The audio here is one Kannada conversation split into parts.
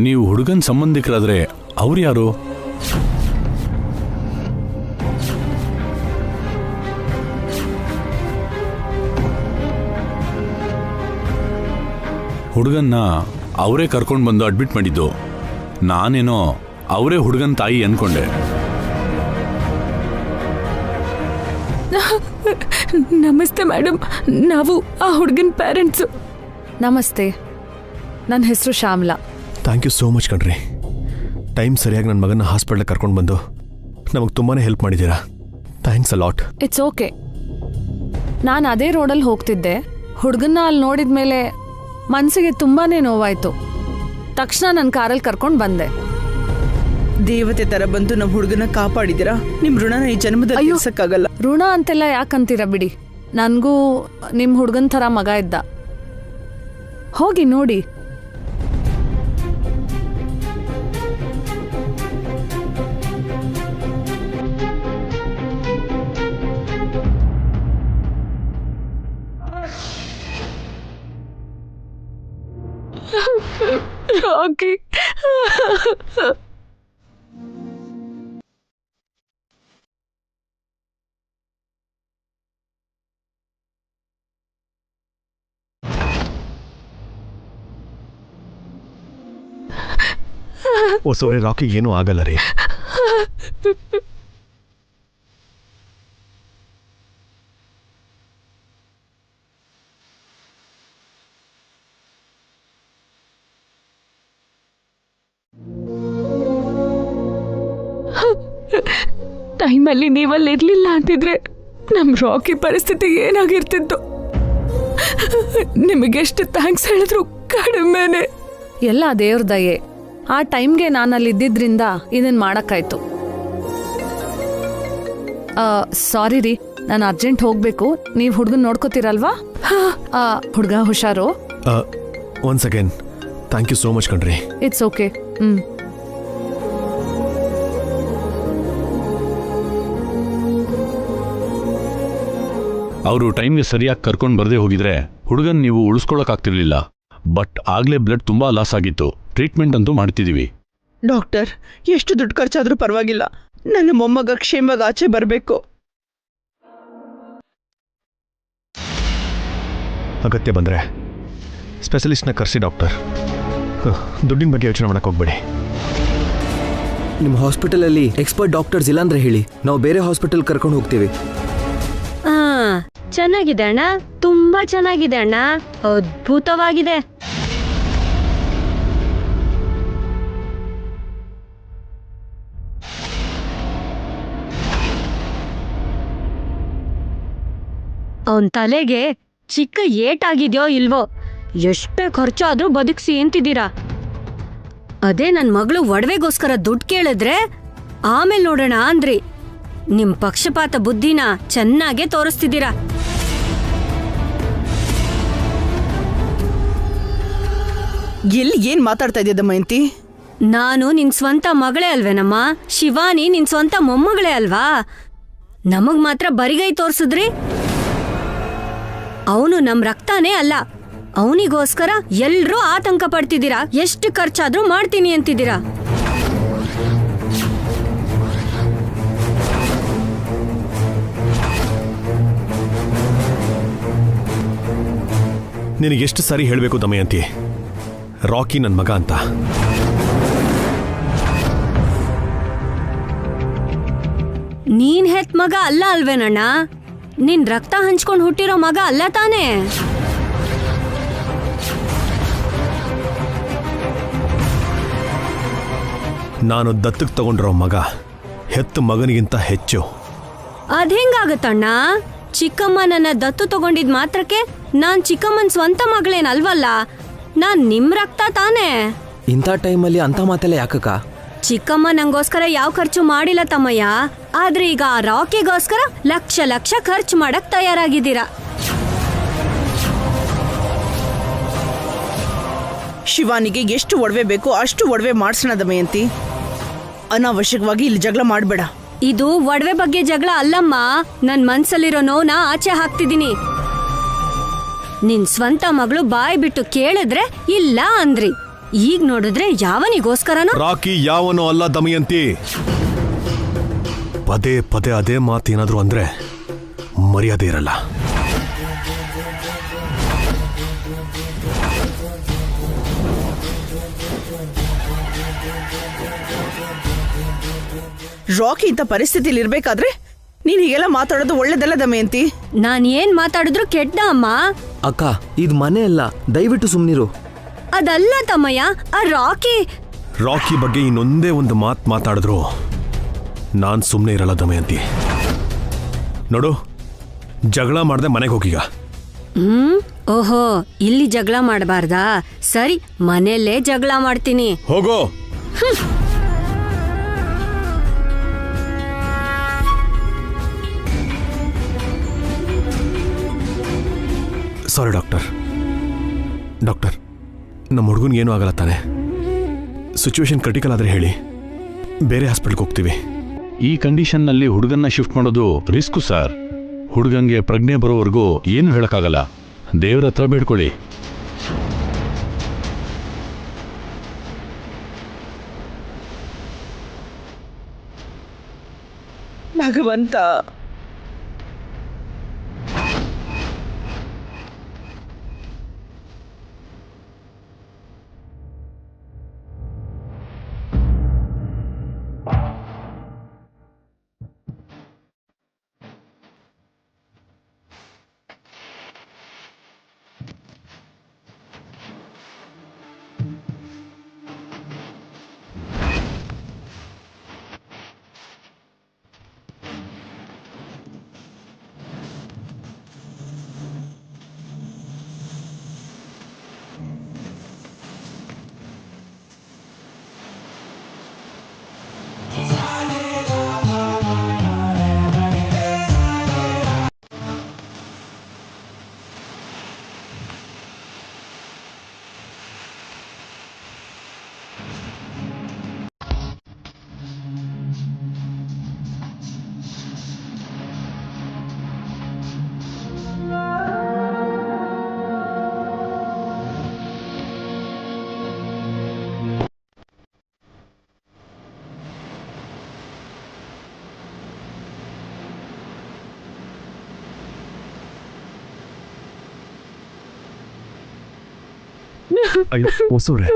ನೀವು ಹುಡುಗನ ಸಂಬಂಧಿಕರಾದ್ರೆ ಅವ್ರು ಯಾರು? ಹುಡುಗನ್ನ ಅವರೇ ಕರ್ಕೊಂಡು ಬಂದು ಅಡ್ಮಿಟ್ ಮಾಡಿದ್ದು. ನಾನೇನೋ ಅವರೇ ಹುಡುಗನ ತಾಯಿ ಅನ್ಕೊಂಡೆ. ನಮಸ್ತೆ ಮೇಡಮ್, ನಾವು ಆ ಹುಡುಗನ ಪೇರೆಂಟ್ಸು. ನಮಸ್ತೆ, ನನ್ನ ಹೆಸರು Shyamala. Thank you so much ಕಣ್ರಿ. ಟೈಮ್ ಸರಿಯಾಗಿ ನನ್ನ ಮಗನ ಹಾಸ್ಪಿಟ್ಲಿಗೆ ಕರ್ಕೊಂಡು ಬಂದು ನಮಗೆ ತುಂಬಾ ಹೆಲ್ಪ್ ಮಾಡಿದ್ದೀರಾ. Thanks a lot. It's okay. ನಾನು ಅದೇ ರೋಡಲ್ಲಿ ಹೋಗ್ತಿದ್ದೆ. ಹುಡುಗನ್ನ ಅಲ್ಲಿ ನೋಡಿದ ಮೇಲೆ ಮನಸ್ಸಿಗೆ ತುಂಬಾ ನೋವಾಯಿತು. ತಕ್ಷಣ ನನ್ನ ಕಾರಲ್ಲಿ ಕರ್ಕೊಂಡು ಬಂದೆ. ದೇವತೆ ತರ ಬಂದು ನಮ್ಮ ಹುಡುಗನ ಕಾಪಾಡಿದಿರಾ. ನಿಮ್ ಋಣನ ಈ ಜನ್ಮದಲ್ಲಿ ತೀರ್ಸಕ್ಕಾಗಲ್ಲ. ಋಣ ಅಂತೆಲ್ಲ ಯಾಕಂತೀರ ಬಿಡಿ. ನನಗೂ ನಿಮ್ಮ ಹುಡುಗನ ಥರ ಮಗ ಇದ್ದ. ಹೋಗಿ ನೋಡಿ. ರಾಕಿ, ಓ ಸಾರಿ, ರಾಕಿಗೆ ಏನೂ ಆಗಲ್ಲ ರೀ. ಟೈಮಲ್ಲಿ ನೀವಲ್ಲಿ ಇರ್ಲಿಲ್ಲ ಅಂತಿದ್ರೆ ನಮ್ಮ ರಾಕಿ ಪರಿಸ್ಥಿತಿ ಏನಾಗಿರ್ತಿತ್ತು. ನಿಮಗೆಷ್ಟು ಥ್ಯಾಂಕ್ಸ್ ಹೇಳಿದ್ರು ಕಡಿಮೆನೆ. ಎಲ್ಲ ದೇವ್ರ ದಯೆ. ಆ ಟೈಮ್ಗೆ ನಾನಲ್ಲಿ ಇದ್ದಿದ್ರಿಂದ ಇದನ್ನ ಮಾಡಕ್ಕಾಯ್ತು. ಸಾರಿ ರೀ, ನಾನು ಅರ್ಜೆಂಟ್ ಹೋಗ್ಬೇಕು. ನೀವು ಹುಡುಗನ್ ನೋಡ್ಕೋತೀರಲ್ವಾ? ಹುಡುಗ ಹುಷಾರು. One second. Thank you so much ಕಣ್ರಿ. It's okay. ಅವರು ಟೈಮ್ಗೆ ಸರಿಯಾಗಿ ಕರ್ಕೊಂಡು ಬರದೇ ಹೋಗಿದ್ರೆ ಹುಡುಗನ್ ನೀವು ಉಳಿಸ್ಕೊಳಕ್ಕಾಗ್ತಿರ್ಲಿಲ್ಲ. ಬಟ್ ಆಗ್ಲೇ ಬ್ಲಡ್ ತುಂಬಾ ಲಾಸ್ ಆಗಿತ್ತು. ಟ್ರೀಟ್ಮೆಂಟ್ ಅಂತೂ ಮಾಡ್ತಿದೀವಿ. ಡಾಕ್ಟರ್, ಎಷ್ಟು ದುಡ್ಡು ಖರ್ಚಾದ್ರೂ ಪರವಾಗಿಲ್ಲ, ನನ್ನ ಮೊಮ್ಮಗ ಕ್ಷೇಮವಾಗಿ ಆಚೆ ಬರಬೇಕು. ಅಗತ್ಯ ಬಂದರೆ ಸ್ಪೆಷಲಿಸ್ಟ್ನ ಕರೆಸಿ ಡಾಕ್ಟರ್. ದುಡ್ಡಿನ ಬಗ್ಗೆ ಯೋಚನೆ ಮಾಡಕ್ಕೆ ಹೋಗ್ಬೇಡಿ. ನಿಮ್ಮ ಹಾಸ್ಪಿಟಲಲ್ಲಿ ಎಕ್ಸ್ಪರ್ಟ್ ಡಾಕ್ಟರ್ಸ್ ಇಲ್ಲ ಅಂದ್ರೆ ಹೇಳಿ, ನಾವು ಬೇರೆ ಹಾಸ್ಪಿಟಲ್ ಕರ್ಕೊಂಡು ಹೋಗ್ತೀವಿ. ಚೆನ್ನಾಗಿದೆ ಅಣ್ಣ, ತುಂಬಾ ಚೆನ್ನಾಗಿದೆ ಅಣ್ಣ, ಅದ್ಭುತವಾಗಿದೆ. ಅವನ್ ತಲೆಗೆ ಚಿಕ್ಕ ಏಟಾಗಿದ್ಯೋ ಇಲ್ವೋ, ಎಷ್ಟೇ ಖರ್ಚಾದ್ರೂ ಬದುಕ್ಸಿ ಅಂತಿದ್ದೀರಾ. ಅದೇ ನನ್ ಮಗಳು ಒಡವೆಗೋಸ್ಕರ ದುಡ್ಡು ಕೇಳಿದ್ರೆ ಆಮೇಲೆ ನೋಡೋಣ ಅಂದ್ರಿ. ನಿಮ್ ಪಕ್ಷಪಾತ ಬುದ್ಧಿನ ಚೆನ್ನಾಗೇ ತೋರಿಸ್ತಿದ್ದೀರಾ. ಎಲ್ಲಿ ಏನ್ ಮಾತಾಡ್ತಾ ಇದ್ದ ದಮಯಂತಿ? ನಾನು ನಿನ್ ಸ್ವಂತ ಮಗಳೇ ಅಲ್ವೇನಮ್ಮ. ಶಿವಾನಿ ನಿನ್ ಸ್ವಂತ ಮೊಮ್ಮಗಳೇ ಅಲ್ವಾ. ನಮಗ್ ಮಾತ್ರ ಬರಿಗೈ ತೋರ್ಸಿದ್ರಿ. ಅವನು ನಮ್ ರಕ್ತಾನೇ ಅಲ್ಲ. ಅವನಿಗೋಸ್ಕರ ಎಲ್ರೂ ಆತಂಕ ಪಡ್ತಿದ್ದೀರಾ. ಎಷ್ಟು ಖರ್ಚಾದ್ರೂ ಮಾಡ್ತೀನಿ ಅಂತಿದ್ದೀರಾ. ನಿನಗೆಷ್ಟು ಸಾರಿ ಹೇಳಬೇಕು ದಮಯಂತಿ, ರಾಕಿ ನನ್ನ ಮಗ ಅಂತ. ನೀನ್ ಹೆತ್ ಮಗ ಅಲ್ಲ ಅಲ್ವೇನಣ್ಣ. ನಿನ್ ರಕ್ತ ಹಂಚ್ಕೊಂಡು ಹುಟ್ಟಿರೋ ಮಗ ಅಲ್ಲ ತಾನೇ. ನಾನು ದತ್ತಕ್ಕೆ ತಗೊಂಡಿರೋ ಮಗ ಹೆತ್ತ ಮಗನಿಗಿಂತ ಹೆಚ್ಚು. ಅದೇಂಗಾಗತ್ತಣ್ಣ? ಚಿಕ್ಕಮ್ಮ ನನ್ನ ದತ್ತು ತಗೊಂಡಿದ್ ಮಾತ್ರಕ್ಕೆ ನಾನ್ ಚಿಕ್ಕಮ್ಮನ್ ಸ್ವಂತ ಮಗಳೇನಲ್ವಲ್ಲ. ನಾನ್ ನಿಮ್ ರಕ್ತ ತಾನೇ. ಇಂಥ ಟೈಮಲ್ಲಿ ಅಂಥ ಮಾತೆಲ್ಲ ಯಾಕಕ್ಕ? ಚಿಕ್ಕಮ್ಮ ನಂಗೋಸ್ಕರ ಯಾವ ಖರ್ಚು ಮಾಡಿಲ್ಲ ತಮ್ಮಯ್ಯ. ಆದ್ರೆ ಈಗ ಆ ರಾಕಿಗೋಸ್ಕರ ಲಕ್ಷ ಲಕ್ಷ ಖರ್ಚು ಮಾಡಕ್ ತಯಾರಾಗಿದ್ದೀರಾ. ಶಿವಾನಿಗೆ ಎಷ್ಟು ಒಡವೆ ಬೇಕೋ ಅಷ್ಟು ಒಡವೆ ಮಾಡ್ಸೋಣ ದಮಯಂತಿ. ಅನಾವಶ್ಯಕವಾಗಿ ಇಲ್ಲಿ ಜಗಳ ಮಾಡಬೇಡ. ಇದು ಒಡವೆ ಬಗ್ಗೆ ಜಗಳ ಅಲ್ಲಮ್ಮ. ನನ್ ಮನ್ಸಲ್ಲಿರೋ ನೋವ್ನ ಆಚೆ ಹಾಕ್ತಿದ್ದೀನಿ. ನಿನ್ ಸ್ವಂತ ಮಗಳು ಬಾಯ್ ಬಿಟ್ಟು ಕೇಳಿದ್ರೆ ಇಲ್ಲ ಅಂದ್ರಿ. ಈಗ ನೋಡಿದ್ರೆ ಯಾವನಿಗೋಸ್ಕರನೋ ರಾಕಿ ಯಾವನೋ ಅಲ್ಲ ದಮಯಂತಿ. ಪದೇ ಪದೇ ಅದೇ ಮಾತೇನಾದ್ರೂ ಅಂದ್ರೆ ಮರ್ಯಾದೆ ಇರಲ್ಲ. ರಾಕಿ ಇಂಥ ಪರಿಸ್ಥಿತಿಲಿ ಇರ್ಬೇಕಾದ್ರೆ ನೀನ್ ಹೀಗೆಲ್ಲ ಮಾತಾಡೋದು ಒಳ್ಳೇದಲ್ಲ ದಮಯಂತಿ. ನಾನ್ ಏನ್ ಮಾತಾಡಿದ್ರು ಕೆಟ್ಟ ಅಮ್ಮ. ಅಕ್ಕ ಇದು ಮನೆ ಅಲ್ಲ, ದಯವಿಟ್ಟು ಸುಮ್ನಿರು. ಅದಲ್ಲ ತಮ್ಮಯ್ಯ, ಆ ರಾಕಿ ಬಗ್ಗೆ ಇನ್ನೊಂದೇ ಒಂದು ಮಾತಾಡಿದ್ರು ನಾನ್ ಸುಮ್ಮನೆ ಇರಲ್ಲ ದಮಯಂತಿ. ನೋಡು, ಜಗಳ ಮಾಡದೆ ಮನೆಗೆ ಹೋಗೀಗ. ಓಹೋ, ಇಲ್ಲಿ ಜಗಳ ಮಾಡಬಾರ್ದಾ? ಸರಿ, ಮನೆಯಲ್ಲೇ ಜಗಳ ಮಾಡ್ತೀನಿ. ಹೋಗೋ. ಸಾರಿ ಡಾಕ್ಟರ್, ನಮ್ಮ ಹುಡುಗನಿಗೇನೂ ಆಗಲ್ಲ ತಾನೆ? ಸಿಚುವೇಶನ್ ಕ್ರಿಟಿಕಲ್ ಆದರೆ ಹೇಳಿ, ಬೇರೆ ಹಾಸ್ಪಿಟಲ್ಗೆ ಹೋಗ್ತೀವಿ. ಈ ಕಂಡೀಷನ್ನಲ್ಲಿ ಹುಡುಗನ್ನ ಶಿಫ್ಟ್ ಮಾಡೋದು ರಿಸ್ಕು ಸರ್. ಹುಡುಗಂಗೆ ಪ್ರಜ್ಞೆ ಬರೋವರೆಗೂ ಏನು ಹೇಳೋಕ್ಕಾಗಲ್ಲ. ದೇವ್ರ ಹತ್ರ ಬೇಡ್ಕೊಳ್ಳಿ. ಭಗವಂತ, ಅಯ್ಯೋ ಹೊಸವ್ರೆ,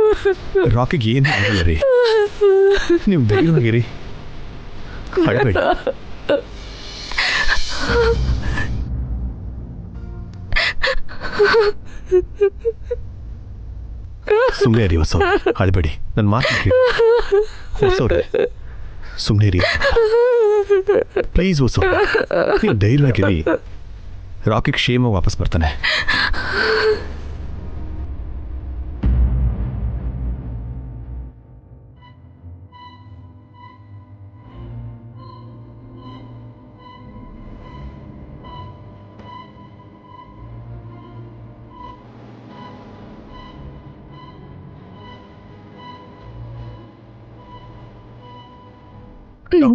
ರಾಕಿಗೆ ಏನು ಆಗಲ್ಲ ರೀ. ನೀವು ಧೈರ್ಯವಾಗಿರಿ, ಅಳಬೇಡಿ. ಸುಮ್ಮನೆ ರೀ ಹೊಸವ್ರೆ, ಅಳಬೇಡಿ. ನನ್ನ ಮಾತು ಕೇಳಿ ಹೊಸವ್ರೆ, ಸುಮ್ಮನೆ ರೀ ಪ್ಲೀಸ್. ಹೊಸವ್ರೆ, ನೀವು ಧೈರ್ಯವಾಗಿರಿ. ರಾಕಿ ಕ್ಷೇಮ ವಾಪಸ್ ಬರ್ತಾನೆ.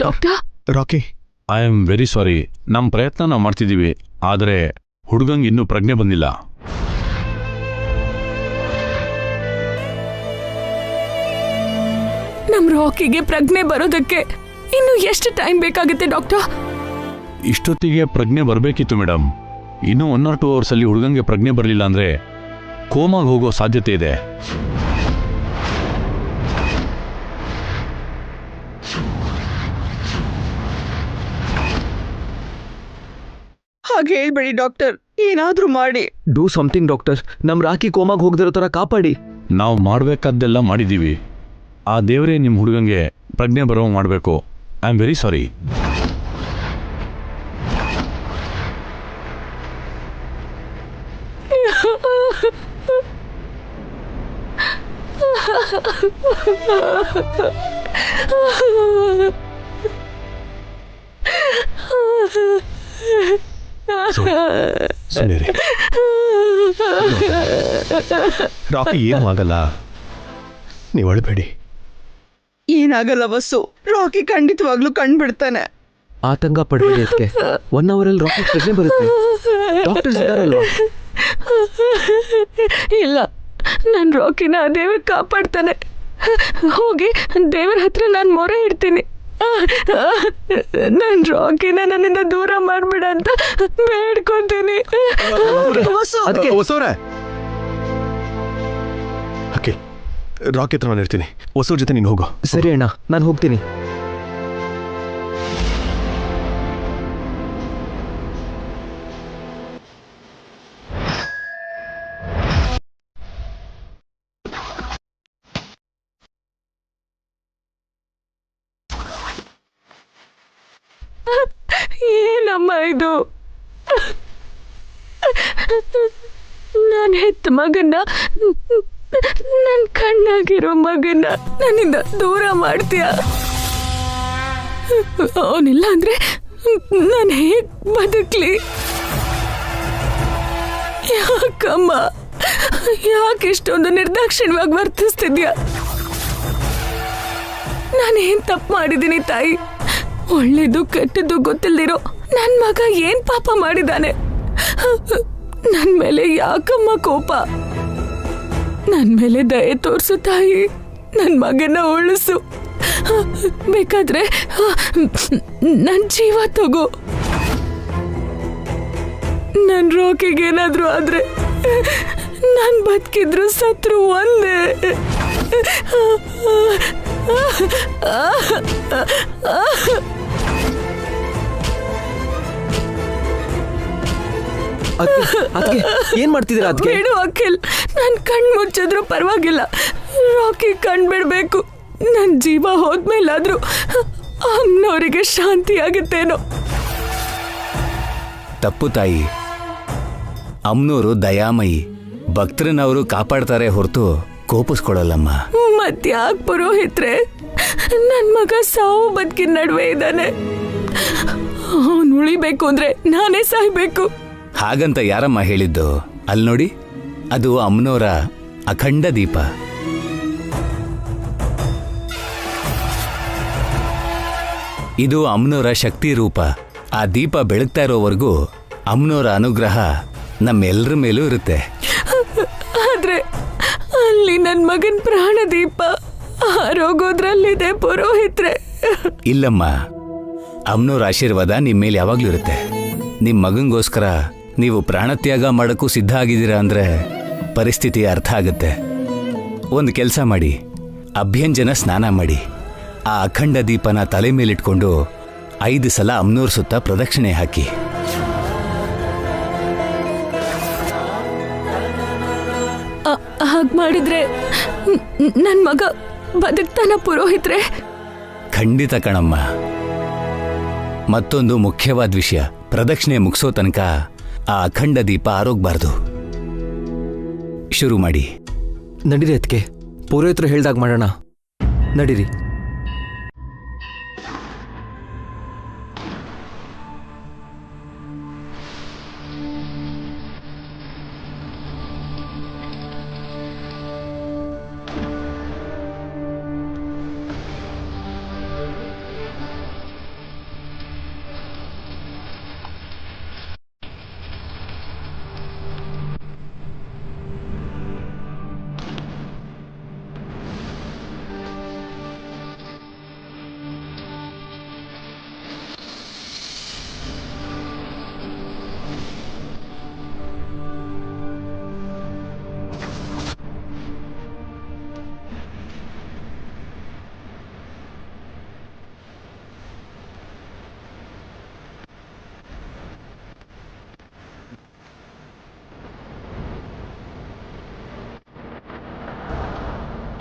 Doctor, Rocky, I am very sorry. ನಮ್ಮ ಪ್ರಯತ್ನ ನಾವು ಮಾಡ್ತಿದ್ದೀವಿ, ಆದರೆ ಹುಡುಗಂಗೆ ಇನ್ನೂ ಪ್ರಜ್ಞೆ ಬಂದಿಲ್ಲ. ನಮ್ ರಾಕಿಗೆ ಪ್ರಜ್ಞೆ ಬರೋದಕ್ಕೆ ಇನ್ನು ಎಷ್ಟು ಟೈಮ್ ಬೇಕಾಗುತ್ತೆ ಡಾಕ್ಟರ್? ಇಷ್ಟೊತ್ತಿಗೆ ಪ್ರಜ್ಞೆ ಬರಬೇಕಿತ್ತು ಮೇಡಮ್. ಇನ್ನೂ 1 or 2 ಅವರ್ಸಲ್ಲಿ ಹುಡುಗಂಗೆ ಪ್ರಜ್ಞೆ ಬರಲಿಲ್ಲ ಅಂದರೆ ಕೋಮಾಗಿ ಹೋಗೋ ಸಾಧ್ಯತೆ ಇದೆ. ಹಾಗೆ ಹೇಳ್ಬೇಡಿ ಡಾಕ್ಟರ್, ಏನಾದ್ರೂ ಮಾಡಿ. Do something doctor. ನಮ್ ರಾಕಿ ಕೋಮಾಗ್ ಹೋಗದಿರೋ ತರ ಕಾಪಾಡಿ. ನಾವು ಮಾಡಬೇಕಾದ್ದೆಲ್ಲ ಮಾಡಿದ್ದೀವಿ. ಆ ದೇವರೇ ನಿಮ್ಮ ಹುಡುಗಂಗೆ ಪ್ರಜ್ಞೆ ಬರೋ ಮಾಡಬೇಕು. ಐ ಆಮ್ ವೆರಿ ಸಾರಿ. ಸುಮ್ಮನೆ ರೀ. ರಾಕಿ ಏನೂ ಆಗಲ್ಲ, ನೀವು ಅಳಬೇಡಿ. ಏನಾಗಲ್ಲ ಬಸ್ಸು, ರಾಕಿ ಖಂಡಿತವಾಗ್ಲೂ ಕಂಡ್ಬಿಡ್ತಾನೆ. ಆತಂಕ ಪಡಬೇಡಿ. ಅದಕ್ಕೆ 1 ಅವರಲ್ಲಿ ರಾಕಿ ಪ್ರಜ್ಞೆ ಬರುತ್ತೆ. ಡಾಕ್ಟರ್ಸ್ ಇದಾರಲ್ವಾ? ಇಲ್ಲ, ನನ್ನ ರಾಕಿನ ದೇವ್ರ ಕಾಪಾಡ್ತಾನೆ. ಹೋಗಿ ದೇವ್ರ ಹತ್ರ ನಾನು ಮೊರೆ ಇಡ್ತೀನಿ. ನನ್ನ ರಾಕಿನ ನನ್ನಿಂದ ದೂರ ಮಾಡ್ಬಿಡ ಅಂತ ಬೇಡ್ಕೊತೀನಿ. ಹೊಸವ್ರೆ ಅಖಿಲ್, ರಾಕಿ ಹತ್ರ ನಾನು ಇರ್ತೀನಿ. ಹೊಸವ್ರ ಜೊತೆ ನೀನು ಹೋಗು. ಸರಿ ಅಣ್ಣ, ನಾನು ಹೋಗ್ತೀನಿ. ಏನಮ್ಮ ಇದು? ನಾನು ಹೆತ್ತ ಮಗನ್ನ, ನನ್ನ ಕಣ್ಣಾಗಿರೋ ಮಗನ್ನ ನನ್ನಿಂದ ದೂರ ಮಾಡ್ತೀಯ? ಅವನಿಲ್ಲ ಅಂದ್ರೆ ನಾನು ಹೇಗ್ ಬದುಕ್ಲಿ? ಯಾಕಮ್ಮ, ಯಾಕೆ ಇಷ್ಟೊಂದು ನಿರ್ದಾಕ್ಷಿಣ್ಯವಾಗಿ ವರ್ತಿಸ್ತಿದ್ಯಾ? ನಾನೇನ್ ತಪ್ಪು ಮಾಡಿದ್ದೀನಿ ತಾಯಿ? ಒಳ್ಳೇದು ಕೆಟ್ಟದ್ದು ಗೊತ್ತಿಲ್ದಿರೋ ನನ್ ಮಗ ಏನ್ ಪಾಪ ಮಾಡಿದಾನೆ? ನನ್ ಮೇಲೆ ಯಾಕಮ್ಮ ಕೋಪ? ನನ್ ಮೇಲೆ ದಯೆ ತೋರ್ಸು ತಾಯಿ, ನನ್ ಮಗನ ಉಳಿಸು. ಬೇಕಾದ್ರೆ ನನ್ ಜೀವ ತಗೋ. ನನ್ ರೋಕಿಗೇನಾದ್ರೂ ಆದ್ರೆ ನಾನ್ ಬದುಕಿದ್ರು ಸತ್ರು ಒಂದೇ. ಏನ್ ಮಾಡ್ತಿದ್ದೀರಾ? ಬೇಡ ಅಖಿಲ್, ನನ್ ಕಣ್ ಮುಚ್ಚಿದ್ರು ಪರವಾಗಿಲ್ಲ, ರಾಕಿ ಕಣ್ ಬಿಡ್ಬೇಕು. ನನ್ ಜೀವ ಹೋದ್ಮೇಲಾದ್ರೂ ಅಮ್ಮನವರಿಗೆ ಶಾಂತಿ ಆಗುತ್ತೇನೋ. ತಪ್ಪು ತಾಯಿ, ಅಮ್ನೋರು ದಯಾಮಯಿ, ಭಕ್ತರನ್ನವರು ಕಾಪಾಡ್ತಾರೆ ಹೊರತು ಕೋಪಿಸ್ಕೊಳಲ್ಲಮ್ಮ. ಮತ್ಯಾಕ್ ಪುರೋಹಿತ್ರೆ, ನನ್ ಮಗ ಸಾವು ಬದುಕಿನ ನಡುವೆ ಇದ್ದಾನೆ. ಅವನು ಉಳಿಬೇಕು ಅಂದ್ರೆ ನಾನೇ ಸಾಯ್ಬೇಕು. ಹಾಗಂತ ಯಾರಮ್ಮ ಹೇಳಿದ್ದು? ಅಲ್ಲಿ ನೋಡಿ, ಅದು ಅಮ್ನೋರ ಅಖಂಡ ದೀಪ. ಇದು ಅಮ್ನೋರ ಶಕ್ತಿ ರೂಪ. ಆ ದೀಪ ಬೆಳಗ್ತಾ ಇರೋವರೆಗೂ ಅಮ್ನೋರ ಅನುಗ್ರಹ ನಮ್ಮೆಲ್ಲರ ಮೇಲೂ ಇರುತ್ತೆ. ಆದ್ರೆ ಅಲ್ಲಿ ನನ್ ಮಗನ್ ಪ್ರಾಣ ದೀಪ ಆರೋಗೋದ್ರಲ್ಲಿದೆ ಪುರೋಹಿತ್ರೆ. ಇಲ್ಲಮ್ಮ, ಅಮ್ನೋರ ಆಶೀರ್ವಾದ ನಿಮ್ಮ ಮೇಲೆ ಯಾವಾಗ್ಲೂ ಇರುತ್ತೆ. ನಿಮ್ಮ ಮಗಂಗೋಸ್ಕರ ನೀವು ಪ್ರಾಣತ್ಯಾಗ ಮಾಡೋಕ್ಕೂ ಸಿದ್ಧ ಆಗಿದ್ದೀರಾ ಅಂದ್ರೆ ಪರಿಸ್ಥಿತಿ ಅರ್ಥ ಆಗುತ್ತೆ. ಒಂದು ಕೆಲಸ ಮಾಡಿ, ಅಭ್ಯಂಜನ ಸ್ನಾನ ಮಾಡಿ, ಆ ಅಖಂಡ ದೀಪನ ತಲೆ ಮೇಲಿಟ್ಕೊಂಡು 5 ಸಲ ಅಮ್ನೋರ್ ಸುತ್ತ ಪ್ರದಕ್ಷಿಣೆ ಹಾಕಿ. ಹಾಗೆ ಮಾಡಿದ್ರೆ ನನ್ ಮಗ ಬದುಕ್ತಾನ ಪುರೋಹಿತ್ರೆ? ಖಂಡಿತ ಕಣಮ್ಮ. ಮತ್ತೊಂದು ಮುಖ್ಯವಾದ ವಿಷಯ, ಪ್ರದಕ್ಷಿಣೆ ಮುಗಿಸೋ ತನಕ ಆ ಅಖಂಡ ದೀಪ ಆರೋಗ್ಬಾರ್ದು. ಶುರು ಮಾಡಿ. ನಡೀರಿ ಅದಕ್ಕೆ, ಪುರೋಹಿತರು ಹೇಳ್ದಾಗ ಮಾಡೋಣ. ನಡೀರಿ.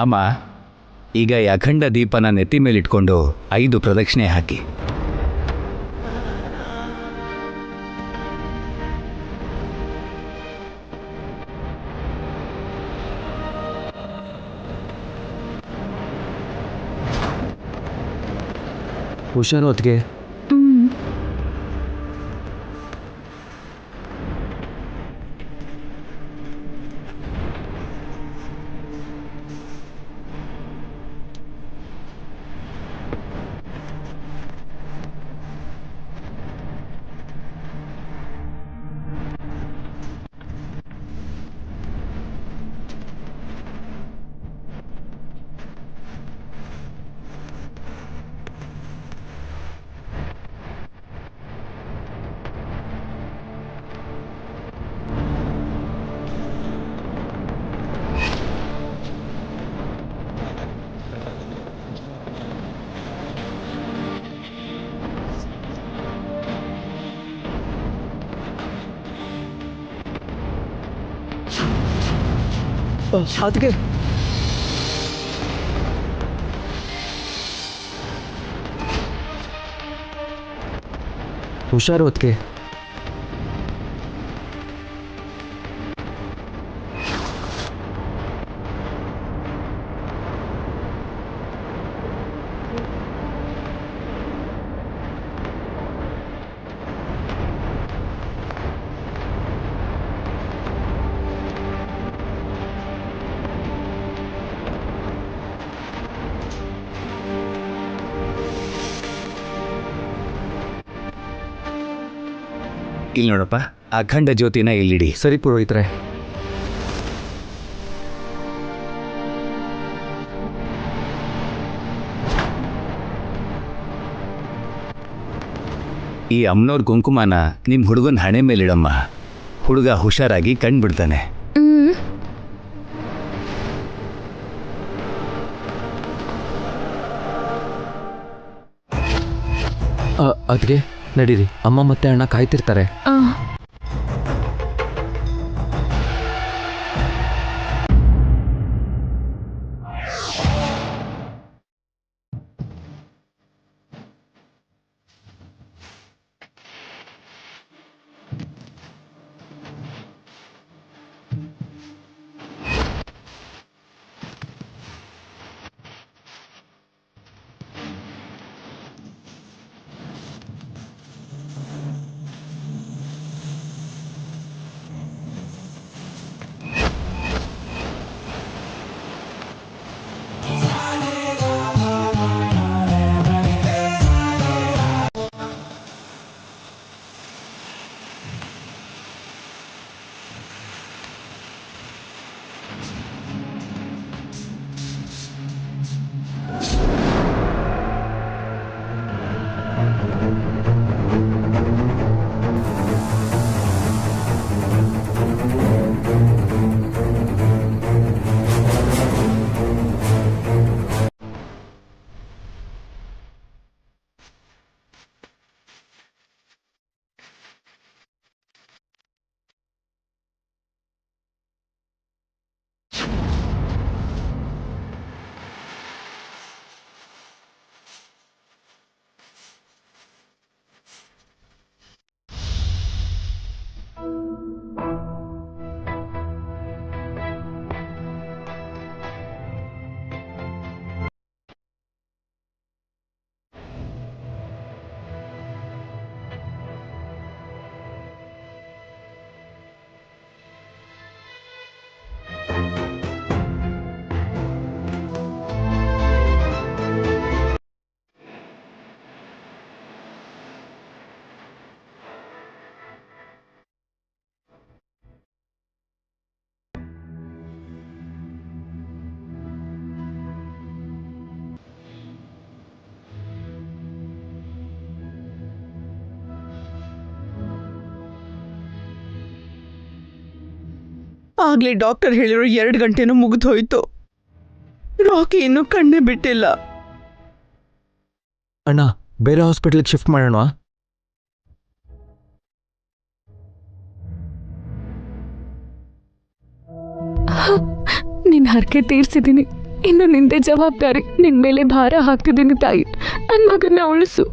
ಅಮ್ಮ, ಈಗ ಈ ಅಖಂಡ ದೀಪನ ನೆತ್ತಿ ಮೇಲಿಟ್ಕೊಂಡು 5 ಪ್ರದಕ್ಷಿಣೆ ಹಾಕಿ. ಹುಷಾರು ಹೊತ್ತಿಗೆ. ಅದಕ್ಕೆ ಹುಷಾರು ಅದಕ್ಕೆ. ಇಲ್ಲಿ ನೋಡಪ್ಪ, ಅಖಂಡ ಜ್ಯೋತಿನ ಇಲ್ಲಿಡಿ. ಸರಿ ಪುರೋಹಿತ್ರೆ. ಈ ಅಮ್ನೋರ್ ಕುಂಕುಮನ ನಿಮ್ಮ ಹುಡುಗನ ಹಣೆ ಮೇಲಿಡಮ್ಮ. ಹುಡುಗ ಹುಷಾರಾಗಿ ಕಂಡ್ಬಿಡ್ತಾನೆ. ಅದಕ್ಕೆ ನಡೀರಿ, ಅಮ್ಮ ಮತ್ತೆ ಅಣ್ಣ ಕಾಯ್ತಿರ್ತಾರೆ. ಆಗ್ಲೇ ಡಾಕ್ಟರ್ ಹೇಳಿರೋ 2 ಗಂಟೆನೂ ಮುಗಿದು ಹೋಯ್ತು. ರಾಕಿ ಇನ್ನೂ ಕಣ್ಣೇ ಬಿಟ್ಟಿಲ್ಲ. ಅಣ್ಣ, ಬೇರೆ ಹಾಸ್ಪಿಟಲ್ಗೆ ಶಿಫ್ಟ್ ಮಾಡೋಣ. ನಿನ್ನ ಹರಕೆ ತೀರ್ಸಿದ್ದೀನಿ. ಇನ್ನು ನಿಂದೆ ಜವಾಬ್ದಾರಿ. ನಿನ್ ಮೇಲೆ ಭಾರ ಹಾಕ್ತಿದ್ದೀನಿ ತಾಯಿ. ನನ್ನ ಮಗನ ಉಳಿಸು.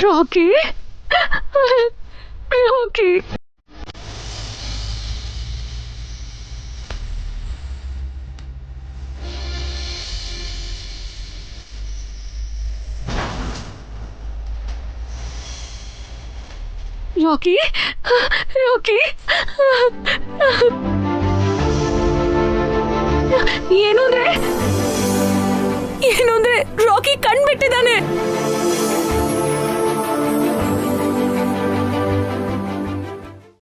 ರಾಕಿ, ರಾಕಿ. ರಾಕಿ ರಾಕಿ ಏನು ಅಂದ್ರೆ ರಾಕಿ ಕಣ್ಬಿಟ್ಟಿದ್ದಾನೆ.